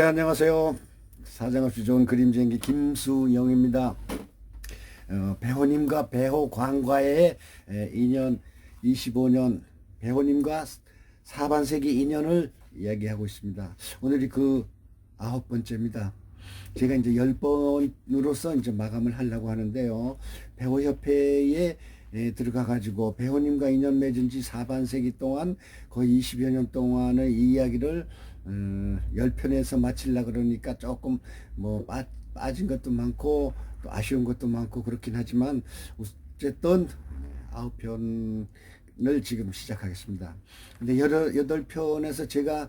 안녕하세요. 사정없이 좋은 그림쟁이 김수영입니다. 배호님과 배호광과의 인연 25년, 배호님과 사반세기 인연을 이야기하고 있습니다. 오늘이 그 9번째입니다. 제가 이제 10번으로서 이제 마감을 하려고 하는데요. 배호협회에 들어가 가지고 배호님과 인연 맺은 지 사반세기 동안 거의 20여 년 동안의 이야기를 10편에서 마치려고 그러니까 조금 뭐 빠진 것도 많고 또 아쉬운 것도 많고 그렇긴 하지만 어쨌든 9편을 지금 시작하겠습니다. 근데 8편에서 제가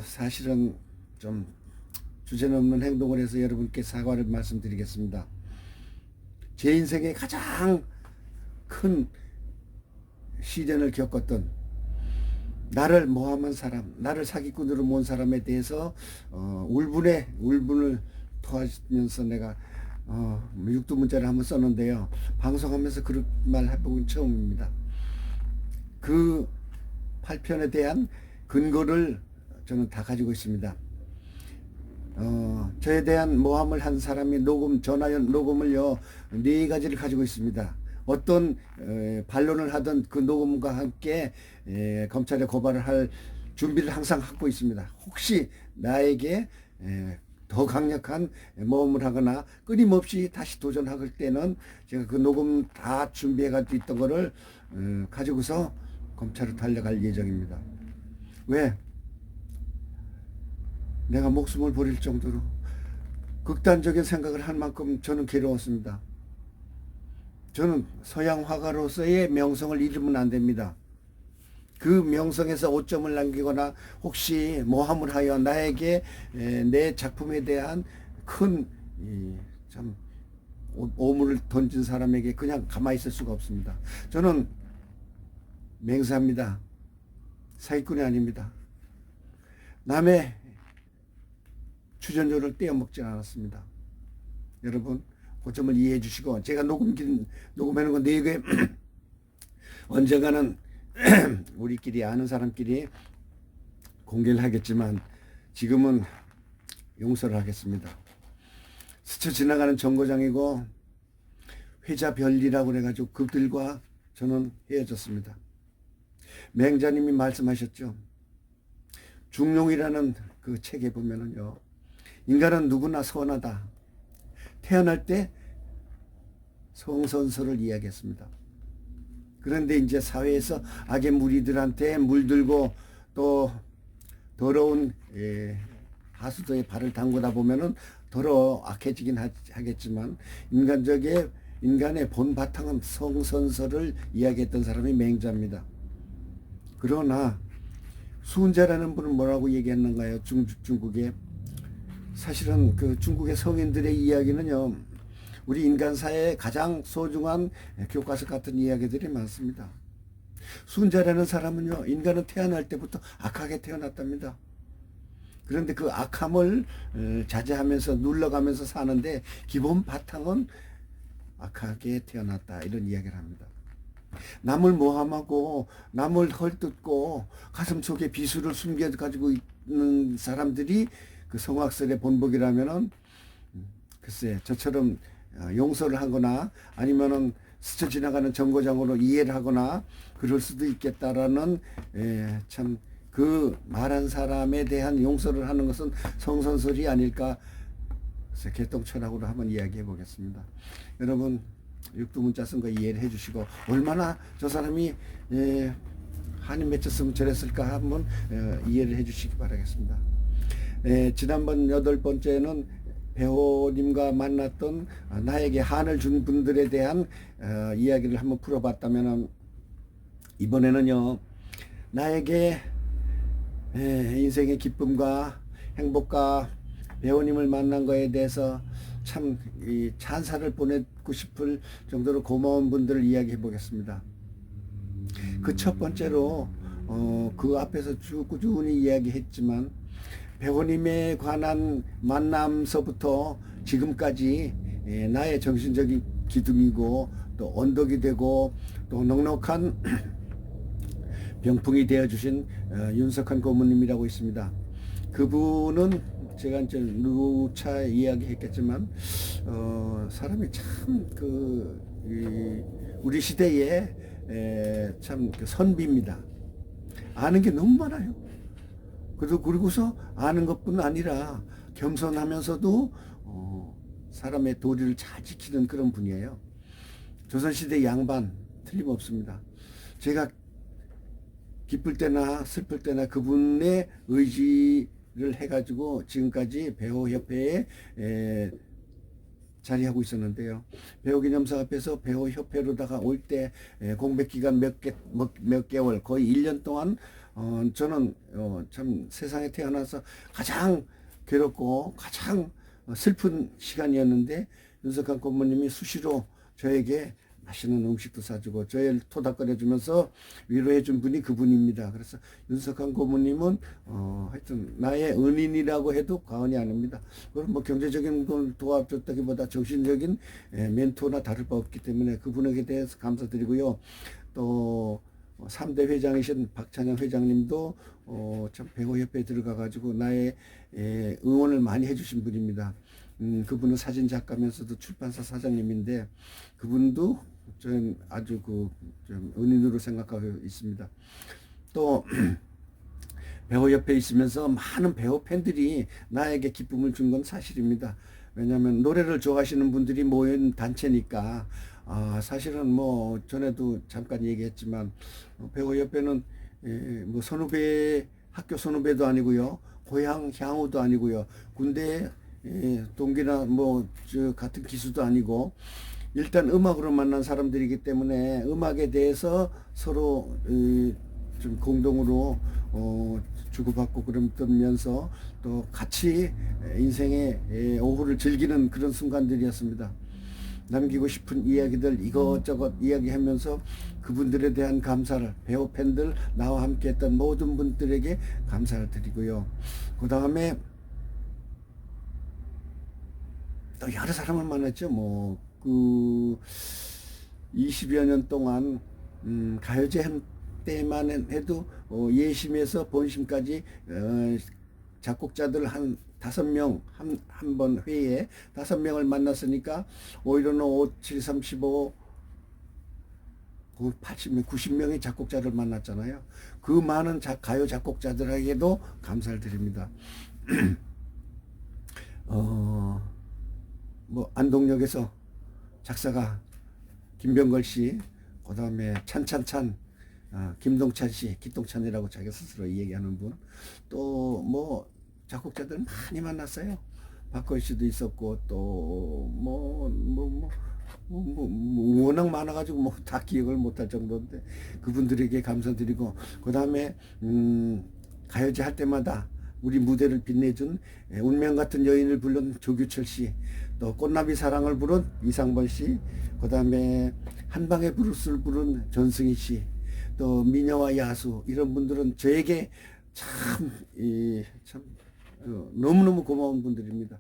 사실은 좀 주제넘는 행동을 해서 여러분께 사과를 말씀드리겠습니다. 제 인생의 가장 큰 시련을 겪었던 나를 모함한 사람, 나를 사기꾼으로 모은 사람에 대해서 울분을 토하면서 내가 육두문자를 한번 썼는데요. 방송하면서 그런 말 해보긴 처음입니다. 그 8편에 대한 근거를 저는 다 가지고 있습니다. 저에 대한 모함을 한 사람이 전화 녹음을요 4가지를 가지고 있습니다. 어떤 반론을 하던 그 녹음과 함께 검찰에 고발을 할 준비를 항상 하고 있습니다. 혹시 나에게 더 강력한 모험을 하거나 끊임없이 다시 도전할 때는 제가 그 녹음 다 준비해 가지고 있던 거를 가지고서 검찰로 달려갈 예정입니다. 왜? 내가 목숨을 버릴 정도로 극단적인 생각을 할 만큼 저는 괴로웠습니다. 저는 서양 화가로서의 명성을 잃으면 안 됩니다. 그 명성에서 오점을 남기거나 혹시 모함을 하여 나에게 내 작품에 대한 큰 참 오물을 던진 사람에게 그냥 가만히 있을 수가 없습니다. 저는 맹세합니다. 사기꾼이 아닙니다. 남의 출연료를 떼어먹지 않았습니다. 여러분 그 점을 이해해 주시고, 제가 녹음하는 건 4개 언젠가는 우리끼리 아는 사람끼리 공개를 하겠지만 지금은 용서를 하겠습니다. 스쳐 지나가는 정거장이고 회자별리라고 그래가지고 그들과 저는 헤어졌습니다. 맹자님이 말씀하셨죠. 중용이라는 그 책에 보면은요, 인간은 누구나 선하다. 태어날 때 성선설을 이야기했습니다. 그런데 이제 사회에서 악의 무리들한테 물들고 또 더러운 하수도에 발을 담그다 보면은 더러 악해지긴 하겠지만 인간의 본 바탕은 성선설을 이야기했던 사람이 맹자입니다. 그러나 수은자라는 분은 뭐라고 얘기했는가요? 중국에 사실은 그 중국의 성인들의 이야기는요, 우리 인간 사회의 가장 소중한 교과서 같은 이야기들이 많습니다. 수은자라는 사람은요, 인간은 태어날 때부터 악하게 태어났답니다. 그런데 그 악함을 자제하면서 눌러가면서 사는데 기본 바탕은 악하게 태어났다, 이런 이야기를 합니다. 남을 모함하고 남을 헐뜯고 가슴 속에 비수를 숨겨 가지고 있는 사람들이 그 성악설의 본복이라면은 글쎄 저처럼 용서를 하거나 아니면은 스쳐 지나가는 정거장으로 이해를 하거나 그럴 수도 있겠다라는 참 그 말한 사람에 대한 용서를 하는 것은 성선설이 아닐까. 그래서 개똥철학으로 한번 이야기해 보겠습니다. 여러분 육두문자 쓴 거 이해를 해 주시고 얼마나 저 사람이 한이 맺혔으면 저랬을까 한번 이해를 해 주시기 바라겠습니다. 지난번 8번째는 배우님과 만났던 나에게 한을 준 분들에 대한 이야기를 한번 풀어봤다면 이번에는요, 나에게 인생의 기쁨과 행복과 배우님을 만난 거에 대해서 참 찬사를 보내고 싶을 정도로 고마운 분들을 이야기해 보겠습니다. 그 첫 번째로 그 앞에서 쭉 꾸준히 이야기했지만 배우님에 관한 만남서부터 지금까지 나의 정신적인 기둥이고 또 언덕이 되고 또 넉넉한 병풍이 되어주신 윤석한 고모님이라고 있습니다. 그분은 제가 이제 누차 이야기했겠지만 사람이 참 우리 시대에 참 선비입니다. 아는 게 너무 많아요. 그리고서 아는 것뿐 아니라 겸손하면서도 사람의 도리를 잘 지키는 그런 분이에요. 조선시대 양반 틀림없습니다. 제가 기쁠 때나 슬플 때나 그분의 의지를 해가지고 지금까지 배우협회에 자리하고 있었는데요. 배우기념사 앞에서 배우협회로다가 올 때 공백기간 몇 개월 거의 1년 동안 저는 참 세상에 태어나서 가장 괴롭고 가장 슬픈 시간이었는데 윤석한 고모님이 수시로 저에게 맛있는 음식도 사주고 저를 토닥거려주면서 위로해준 분이 그분입니다. 그래서 윤석한 고모님은 하여튼 나의 은인이라고 해도 과언이 아닙니다. 그럼 뭐 경제적인 걸 도와줬다기보다 정신적인 멘토나 다를 바 없기 때문에 그분에게 대해서 감사드리고요. 또 3대 회장이신 박찬영 회장님도 참 배우협회에 들어가가지고 나의 응원을 많이 해주신 분입니다. 그분은 사진 작가면서도 출판사 사장님인데 그분도 저는 아주 좀 은인으로 생각하고 있습니다. 또 배우 옆에 있으면서 많은 배우 팬들이 나에게 기쁨을 준 건 사실입니다. 왜냐하면 노래를 좋아하시는 분들이 모인 단체니까. 사실은 뭐 전에도 잠깐 얘기했지만 배우 옆에는 뭐 선후배, 학교 선후배도 아니고요, 고향 향후도 아니고요, 군대 동기나 뭐 같은 기수도 아니고 일단 음악으로 만난 사람들이기 때문에 음악에 대해서 서로 좀 공동으로 주고받고 그러면서 또 같이 인생의 오후를 즐기는 그런 순간들이었습니다. 남기고 싶은 이야기들 이것저것 이야기하면서 그분들에 대한 감사를, 배우 팬들, 나와 함께 했던 모든 분들에게 감사를 드리고요. 그 다음에 또 여러 사람을 만났죠. 뭐 20여 년 동안 가요제 한 때만 해도 예심에서 본심까지 작곡자들 한 5명 한 번 회의에 5명을 만났으니까 오히려는 5, 7, 35 80명, 90명의 작곡자를 만났잖아요. 그 많은 가요 작곡자들에게도 감사를 드립니다. 뭐 안동역에서 작사가 김병걸 씨, 그 다음에 찬찬찬 김동찬 씨, 기똥찬이라고 자기 스스로 얘기하는 분, 또 뭐 작곡자들 많이 만났어요. 박건 씨도 있었고 또 워낙 많아가지고 뭐 다 기억을 못할 정도인데 그분들에게 감사드리고, 그 다음에 가요제 할 때마다 우리 무대를 빛내준 운명 같은 여인을 부른 조규철 씨, 또 꽃나비 사랑을 부른 이상번 씨, 그 다음에 한방의 브루스를 부른 전승희 씨, 또 미녀와 야수, 이런 분들은 저에게 참 너무너무 고마운 분들입니다.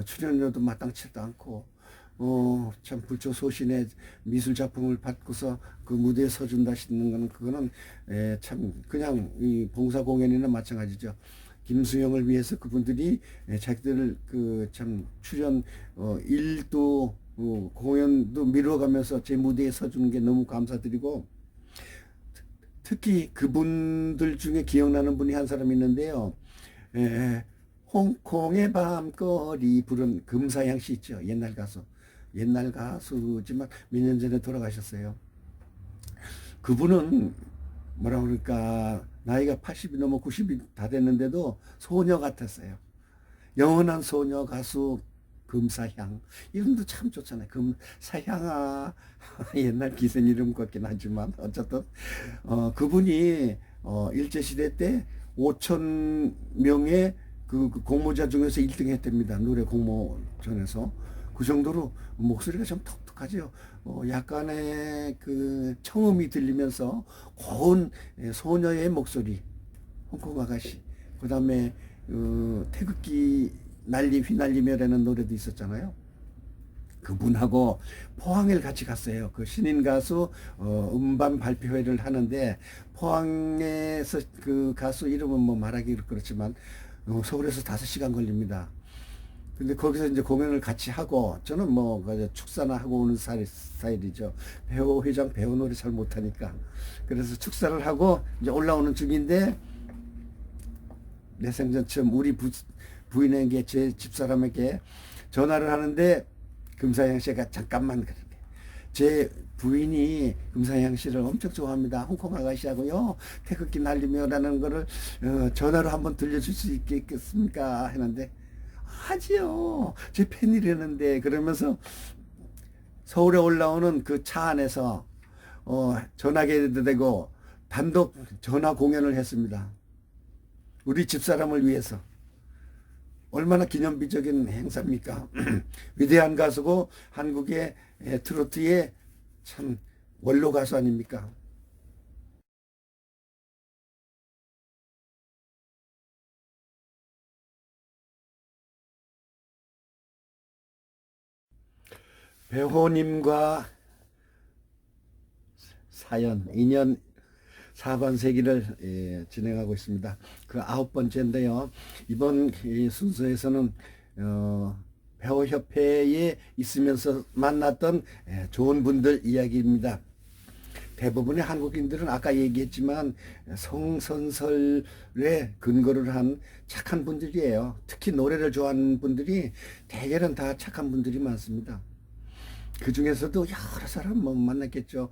출연료도 마땅치도 않고 참 불초소신의 미술 작품을 받고서 그 무대에 서준다 싶는 거는, 그거는 참 그냥 이 봉사 공연이나 마찬가지죠. 김수영을 위해서 그분들이 자기들 그 참 출연 일도 공연도 미뤄가면서 제 무대에 서주는 게 너무 감사드리고, 특히 그분들 중에 기억나는 분이 한 사람 있는데요. 홍콩의 밤거리 부른 금사양 씨 있죠. 옛날 가수. 옛날 가수지만 몇 년 전에 돌아가셨어요. 그분은 뭐라 그럴까, 나이가 80이 넘어 90이 다 됐는데도 소녀 같았어요. 영원한 소녀 가수 금사향. 이름도 참 좋잖아요. 금사향아. 옛날 기생 이름 같긴 하지만 어쨌든 그분이 일제시대 때 5천 명의 그 공모자 중에서 1등 했답니다. 노래 공모전에서. 그 정도로 목소리가 좀 톡톡하죠. 약간의 그 청음이 들리면서 고운 소녀의 목소리. 홍콩 아가씨. 그 다음에 태극기 난리 휘날리며라는 노래도 있었잖아요. 그분하고 포항을 같이 갔어요. 그 신인 가수 음반 발표회를 하는데, 포항에서 그 가수 이름은 뭐 말하기 그렇지만 서울에서 5시간 걸립니다. 근데 거기서 이제 공연을 같이 하고, 저는 뭐 축사나 하고 오는 스타일이죠. 배우 회장 배우 노래 잘 못하니까. 그래서 축사를 하고 이제 올라오는 중인데, 내 생전 처음 우리 부인에게, 제 집사람에게 전화를 하는데 금사양 씨가 잠깐만, 그러게 제 부인이 금사양 씨를 엄청 좋아합니다. 홍콩 아가씨하고요 태극기 날리며라는 거를 전화로 한번 들려줄 수 있겠습니까 했는데, 하지요, 제 팬이라는데. 그러면서 서울에 올라오는 그 차 안에서 전화기도 되고 단독 전화 공연을 했습니다. 우리 집사람을 위해서. 얼마나 기념비적인 행사입니까? 위대한 가수고 한국의 트로트의 참 원로 가수 아닙니까? 배호님과 사연, 인연 4반세기를 진행하고 있습니다. 그 9번째인데요. 이번 순서에서는 배우협회에 있으면서 만났던 좋은 분들 이야기입니다. 대부분의 한국인들은 아까 얘기했지만 성선설에 근거를 한 착한 분들이에요. 특히 노래를 좋아하는 분들이 대개는 다 착한 분들이 많습니다. 그 중에서도 여러 사람 뭐 만났겠죠.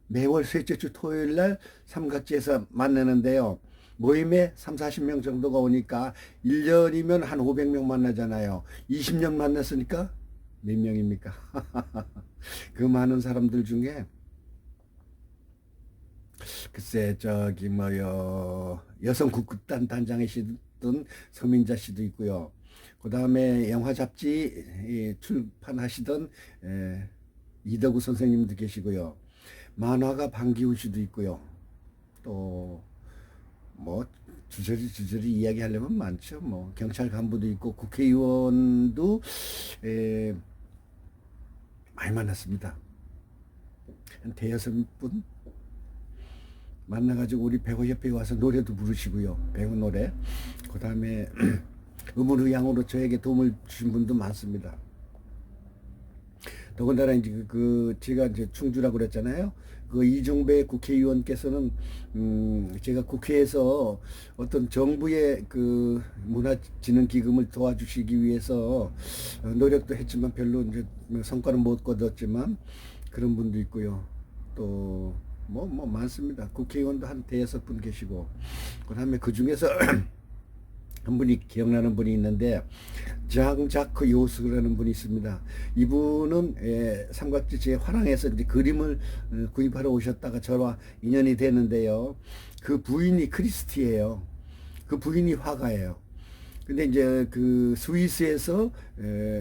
매월 셋째 주 토요일 날 삼각지에서 만나는데요. 모임에 3, 40명 정도가 오니까 1년이면 한 500명 만나잖아요. 20년 만났으니까 몇 명입니까? 그 많은 사람들 중에 글쎄 저기 뭐요, 여성 국극단 단장이시던 서민자 씨도 있고요. 그 다음에 영화 잡지 출판하시던 이덕우 선생님도 계시고요. 만화가 방기훈 씨도 있고요. 또 뭐 주저리 이야기하려면 많죠. 뭐 경찰 간부도 있고 국회의원도 많이 만났습니다. 한 대여섯 분 만나가지고 우리 배우협회에 와서 노래도 부르시고요. 배우 노래. 그 다음에 음원의향으로 저에게 도움을 주신 분도 많습니다. 더군다나 이제 제가 이제 충주라고 그랬잖아요. 그 이종배 국회의원께서는 제가 국회에서 어떤 정부의 그 문화진흥기금을 도와주시기 위해서 노력도 했지만 별로 이제 성과는 못 거뒀지만 그런 분도 있고요. 또 뭐 많습니다. 국회의원도 한 대여섯 분 계시고, 그다음에 그 중에서 한 분이 기억나는 분이 있는데 장자크 요스라는 분이 있습니다. 이분은 삼각지제 화랑에서 이제 그림을 구입하러 오셨다가 저와 인연이 되는데요. 그 부인이 크리스티예요. 그 부인이 화가예요. 근데 이제 그 스위스에서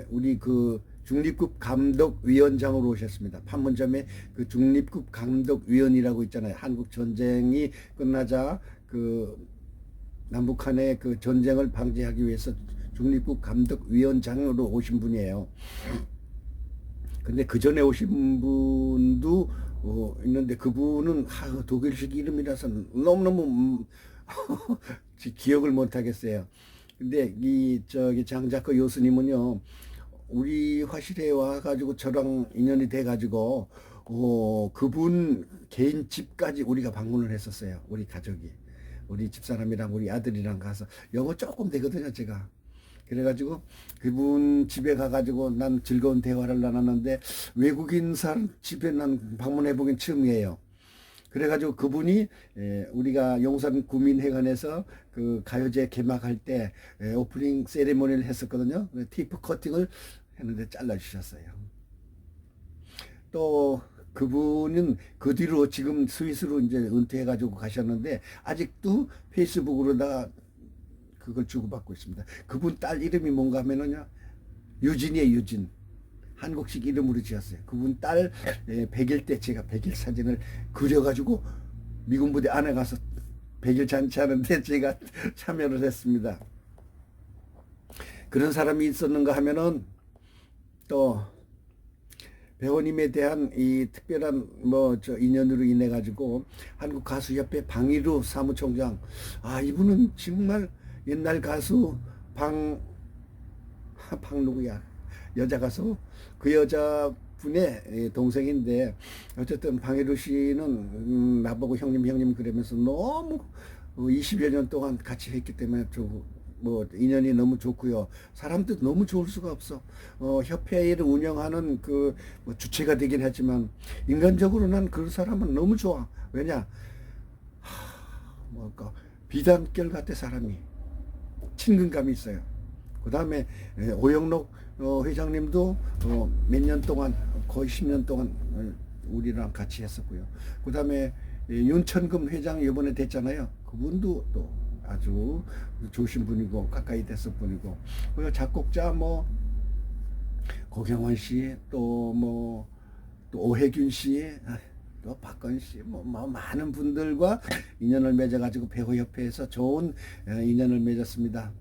우리 그 중립국 감독위원장으로 오셨습니다. 판문점에 그 중립국 감독위원이라고 있잖아요. 한국 전쟁이 끝나자 그 남북한의 그 전쟁을 방지하기 위해서 중립국 감독위원장으로 오신 분이에요. 근데 그 전에 오신 분도 있는데 그분은 독일식 이름이라서 너무너무 기억을 못 하겠어요. 근데 이 저기 장자크 요스님은요, 우리 화실에 와가지고 저랑 인연이 돼가지고 그분 개인 집까지 우리가 방문을 했었어요. 우리 가족이. 우리 집사람이랑 우리 아들이랑 가서 영어 조금 되거든요, 제가. 그래가지고 그분 집에 가가지고 난 즐거운 대화를 나눴는데 외국인 사람 집에 난 방문해 보긴 처음이에요. 그래가지고 그분이 우리가 용산 구민회관에서 그 가요제 개막할 때 오프닝 세리머니를 했었거든요. 티프 커팅을 했는데 잘라주셨어요. 또 그분은 그 뒤로 지금 스위스로 이제 은퇴해가지고 가셨는데 아직도 페이스북으로다가 그걸 주고받고 있습니다. 그분 딸 이름이 뭔가 하면은요, 유진이에요, 유진. 한국식 이름으로 지었어요. 그분 딸 100일 때 제가 100일 사진을 그려가지고 미군 부대 안에 가서 100일 잔치하는데 제가 참여를 했습니다. 그런 사람이 있었는가 하면은 또 배우님에 대한 이 특별한 저 인연으로 인해 가지고 한국 가수협회 방일우 사무총장, 이분은 정말 옛날 가수 방 누구야, 여자 가수, 그 여자분의 동생인데 어쨌든 방일우 씨는 나보고 형님 그러면서 너무 20여 년 동안 같이 했기 때문에 뭐 인연이 너무 좋고요. 사람도 너무 좋을 수가 없어. 협회를 운영하는 뭐 주체가 되긴 하지만 인간적으로 난 그 사람은 너무 좋아. 왜냐? 뭐랄까, 비단결 같아 사람이. 친근감이 있어요. 그 다음에 오영록 회장님도 몇 년 동안, 거의 10년 동안 우리랑 같이 했었고요. 그 다음에 윤천금 회장 이번에 됐잖아요. 그분도 또 아주 좋으신 분이고 가까이 됐을 분이고, 작곡자 뭐 고경환 씨, 또 오혜균 씨, 또 박건 씨, 뭐 많은 분들과 인연을 맺어가지고 배우협회에서 좋은 인연을 맺었습니다.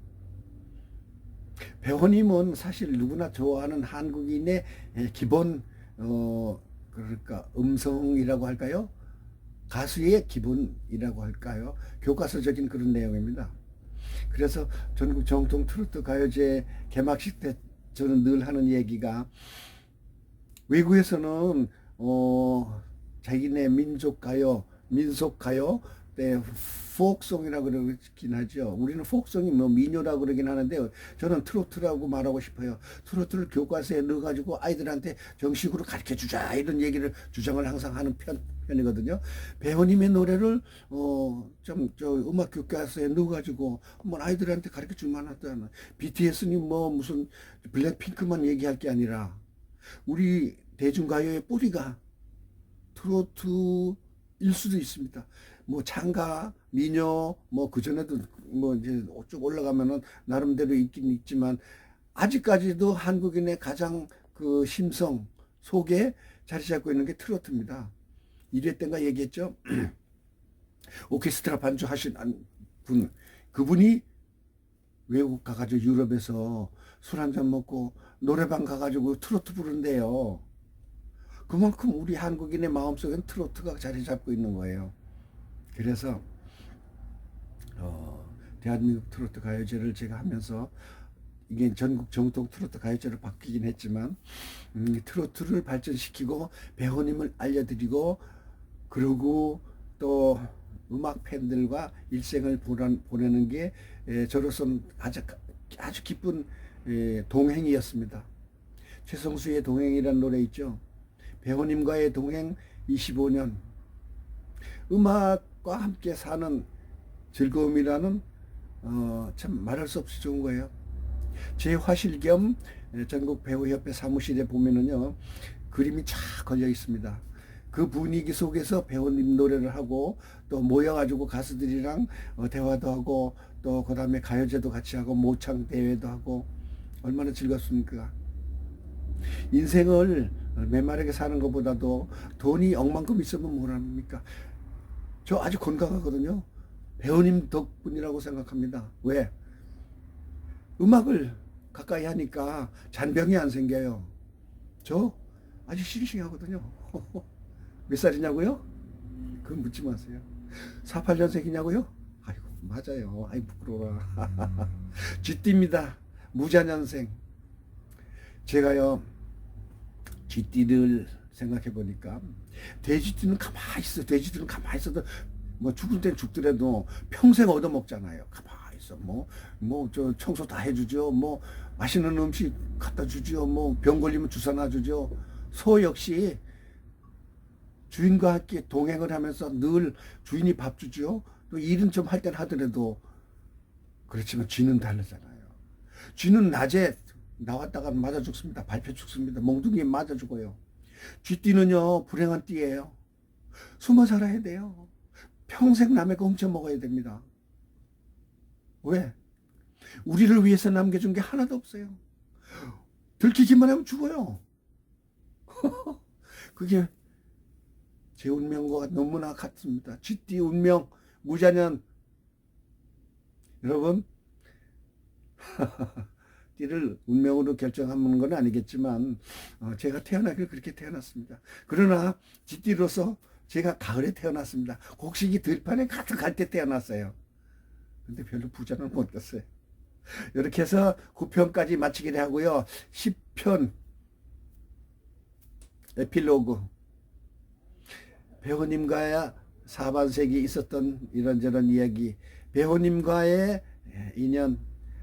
배우님은 사실 누구나 좋아하는 한국인의 기본 그러니까 음성이라고 할까요? 가수의 기본이라고 할까요? 교과서적인 그런 내용입니다. 그래서 전국 정통 트로트 가요제 개막식 때 저는 늘 하는 얘기가, 외국에서는 자기네 민속 가요, 민속 가요, 포크송이라고 그러긴 하죠. 우리는 포크송이 뭐 민요라고 그러긴 하는데 저는 트로트라고 말하고 싶어요. 트로트를 교과서에 넣어가지고 아이들한테 정식으로 가르쳐 주자, 이런 얘기를 주장을 항상 하는 편이거든요. 배우님의 노래를 저 음악 교과서에 넣어가지고 한번 아이들한테 가르쳐 줄 만하다는, BTS는 뭐 무슨 블랙핑크만 얘기할 게 아니라 우리 대중가요의 뿌리가 트로트일 수도 있습니다. 뭐 창가, 민요, 뭐 그전에도 뭐 이제 쭉 올라가면은 나름대로 있긴 있지만 아직까지도 한국인의 가장 그 심성 속에 자리 잡고 있는 게 트로트입니다. 1회 때인가 얘기했죠. 오케스트라 반주하신 분, 그분이 외국 가가지고 유럽에서 술 한잔 먹고 노래방 가가지고 트로트 부른대요. 그만큼 우리 한국인의 마음속엔 트로트가 자리 잡고 있는 거예요. 그래서 대한민국 트로트 가요제를 제가 하면서, 이게 전국 정통 트로트 가요제로 바뀌긴 했지만 트로트를 발전시키고 배우님을 알려드리고, 그리고 또 음악 팬들과 일생을 보내는 게 저로서는 아주 기쁜 동행이었습니다. 최성수의 동행이라는 노래 있죠. 배우님과의 동행 25년, 음악과 함께 사는 즐거움이라는 참 말할 수 없이 좋은 거예요. 제 화실 겸 전국 배우협회 사무실에 보면은요, 그림이 쫙 걸려 있습니다. 그 분위기 속에서 배우님 노래를 하고 또 모여가지고 가수들이랑 대화도 하고 또 그 다음에 가요제도 같이 하고 모창 대회도 하고 얼마나 즐겁습니까? 인생을 메마르게 사는 것보다도 돈이 억만큼 있으면 뭘 합니까? 저 아주 건강하거든요. 배우님 덕분이라고 생각합니다. 왜? 음악을 가까이 하니까 잔병이 안 생겨요. 저 아주 싱싱하거든요. 몇 살이냐고요? 그건 묻지 마세요. 48년생이냐고요? 아이고, 맞아요. 아이, 부끄러워라. 쥐띠입니다. 무자년생. 제가요, 쥐띠를 생각해 보니까, 돼지띠는 가만히 있어. 돼지들은 가만히 있어도, 뭐, 죽을 땐 죽더라도 평생 얻어먹잖아요. 가만히 있어. 저 청소 다 해주죠. 뭐, 맛있는 음식 갖다 주죠. 뭐, 병 걸리면 주사 놔주죠. 소 역시 주인과 함께 동행을 하면서 늘 주인이 밥 주죠. 또 일은 좀 할 땐 하더라도, 그렇지만 쥐는 다르잖아요. 쥐는 낮에 나왔다가 맞아 죽습니다. 밟혀 죽습니다. 몽둥이에 맞아 죽어요. 쥐띠는요, 불행한 띠예요. 숨어 살아야 돼요. 평생 남의 거 훔쳐 먹어야 됩니다. 왜? 우리를 위해서 남겨준 게 하나도 없어요. 들키기만 하면 죽어요. 그게 제 운명과 너무나 같습니다. 쥐띠 운명, 무자년. 여러분, 띠를 운명으로 결정하는 건 아니겠지만 제가 태어나길 그렇게 태어났습니다. 그러나 쥐띠로서 제가 가을에 태어났습니다. 곡식이 들판에 가득할 때 태어났어요. 근데 별로 부자는 못 됐어요. 이렇게 해서 9편까지 마치기로 하고요. 10편 에필로그. 배우님과의 사반세기 있었던 이런저런 이야기, 배우님과의 인연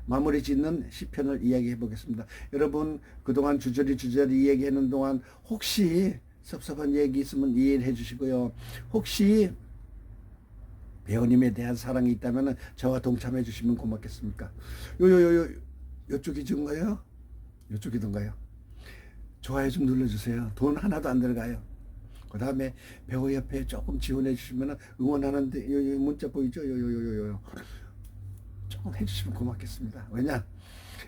마무리 짓는 시편을 이야기해 보겠습니다. 여러분, 그동안 주저리 이야기하는 동안 혹시 섭섭한 얘기 있으면 이해해 주시고요. 혹시 배우님에 대한 사랑이 있다면 저와 동참해 주시면 고맙겠습니까? 요쪽이던가요? 요쪽이던가요? 좋아요 좀 눌러주세요. 돈 하나도 안 들어가요. 그 다음에 배우협회에 조금 지원해 주시면 응원하는데 요 문자 보이죠? 조금 해주시면 고맙겠습니다. 왜냐?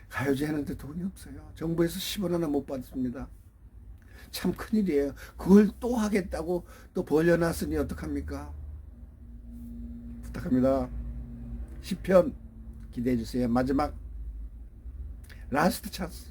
가요제 하는데 돈이 없어요. 정부에서 10원 하나 못 받습니다. 참 큰일이에요. 그걸 또 하겠다고 또 벌려놨으니 어떡합니까? 부탁합니다. 10편 기대해 주세요. 마지막 라스트 찬스.